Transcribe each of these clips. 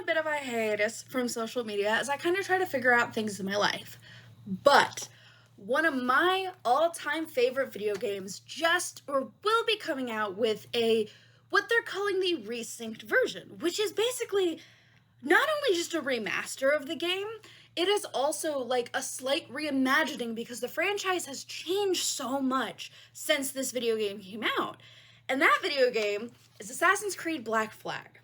a bit of a hiatus from social media as I kind of try to figure out things in my life. But one of my all-time favorite video games will be coming out with what they're calling the resynced version, which is basically not only just a remaster of the game, it is also like a slight reimagining because the franchise has changed so much since this video game came out. And that video game is Assassin's Creed Black Flag.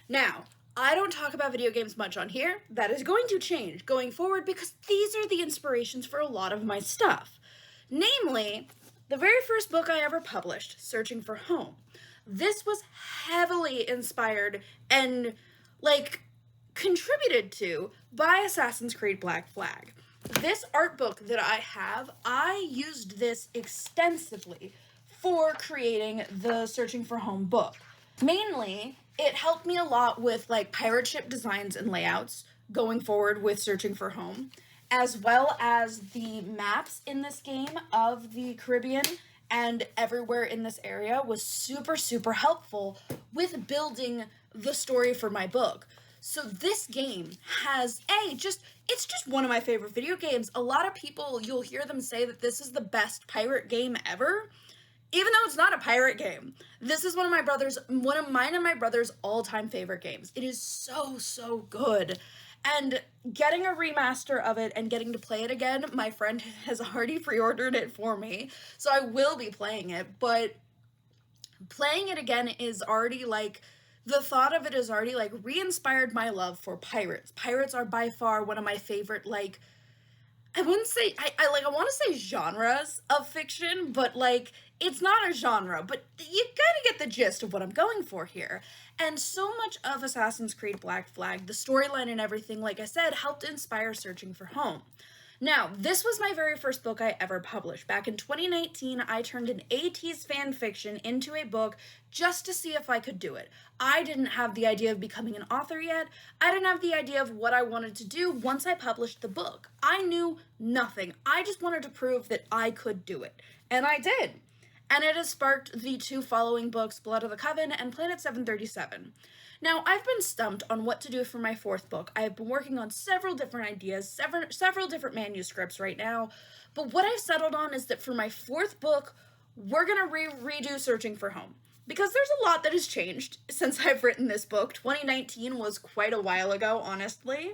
Now, I don't talk about video games much on here. That is going to change going forward because these are the inspirations for a lot of my stuff. Namely, the very first book I ever published, Searching for Home. This was heavily inspired and, contributed to by Assassin's Creed Black Flag. This art book that I used this extensively for creating the Searching for Home book. Mainly, it helped me a lot with pirate ship designs and layouts going forward with Searching for Home, as well as the maps in this game of the Caribbean and everywhere in this area was super, super helpful with building the story for my book. So this game has, it's just one of my favorite video games. A lot of people, you'll hear them say that this is the best pirate game ever, even though it's not a pirate game. This is one of mine and my brother's all-time favorite games. It is so, so good. And getting a remaster of it and getting to play it again, my friend has already pre-ordered it for me, so I will be playing it, but playing it again is already the thought of it has already re-inspired my love for pirates. Pirates are by far one of my favorite, I wouldn't say, I want to say genres of fiction, but it's not a genre, but you gotta get the gist of what I'm going for here. And so much of Assassin's Creed Black Flag, the storyline and everything, like I said, helped inspire Searching for Home. Now, this was my very first book I ever published. Back in 2019, I turned an AT's fan fiction into a book just to see if I could do it. I didn't have the idea of becoming an author yet. I didn't have the idea of what I wanted to do once I published the book. I knew nothing. I just wanted to prove that I could do it. And I did. And it has sparked the two following books, Blood of the Coven and Planet 737. Now, I've been stumped on what to do for my fourth book. I have been working on several different ideas, several different manuscripts right now, but what I've settled on is that for my fourth book, we're gonna redo Searching for Home. Because there's a lot that has changed since I've written this book. 2019 was quite a while ago, honestly.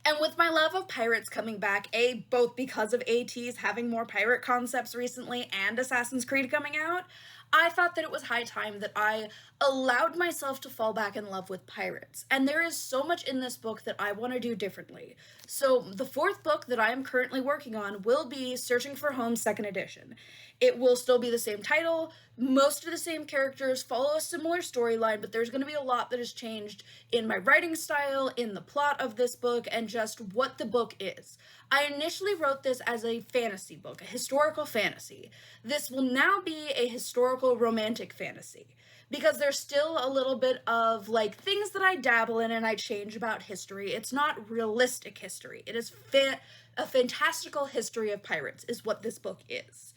And with my love of pirates coming back, both because of AT's having more pirate concepts recently and Assassin's Creed coming out, I thought that it was high time that I allowed myself to fall back in love with pirates. And there is so much in this book that I want to do differently. So the fourth book that I am currently working on will be Searching for Home 2nd Edition. It will still be the same title, most of the same characters, follow a similar storyline, but there's going to be a lot that has changed in my writing style, in the plot of this book, and just what the book is. I initially wrote this as a fantasy book, a historical fantasy. This will now be a historical romantic fantasy, because there's still a little bit of things that I dabble in and I change about history. It's not realistic history. It is a fantastical history of pirates is what this book is.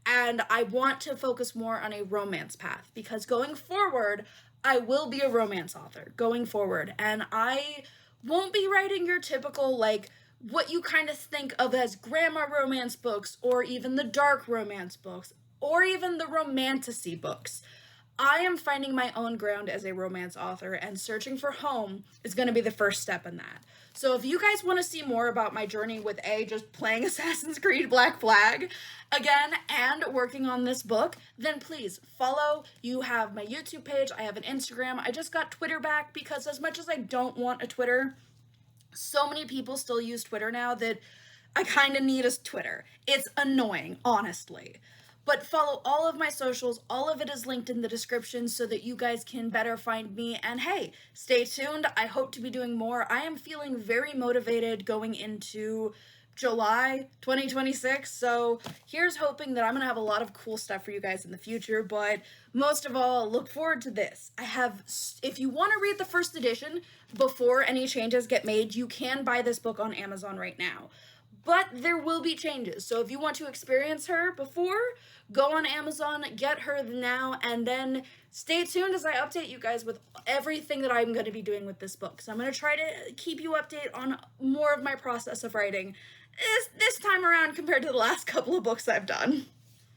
And I want to focus more on a romance path because going forward, I will be a romance author going forward. And I won't be writing your typical, what you kind of think of as grandma romance books or even the dark romance books or even the romantasy books. I am finding my own ground as a romance author, and Searching for Home is going to be the first step in that. So if you guys want to see more about my journey with just playing Assassin's Creed Black Flag again and working on this book, then please follow. You have my YouTube page. I have an Instagram. I just got Twitter back because as much as I don't want a Twitter, so many people still use Twitter now that I kind of need a Twitter. It's annoying, honestly. But follow all of my socials. All of it is linked in the description so that you guys can better find me. And hey, stay tuned. I hope to be doing more. I am feeling very motivated going into July 2026. So here's hoping that I'm going to have a lot of cool stuff for you guys in the future. But most of all, look forward to this. If you want to read the first edition before any changes get made, you can buy this book on Amazon right now. but there will be changes. So if you want to experience her before, go on Amazon, get her now, and then stay tuned as I update you guys with everything that I'm going to be doing with this book. So I'm going to try to keep you updated on more of my process of writing this time around compared to the last couple of books I've done.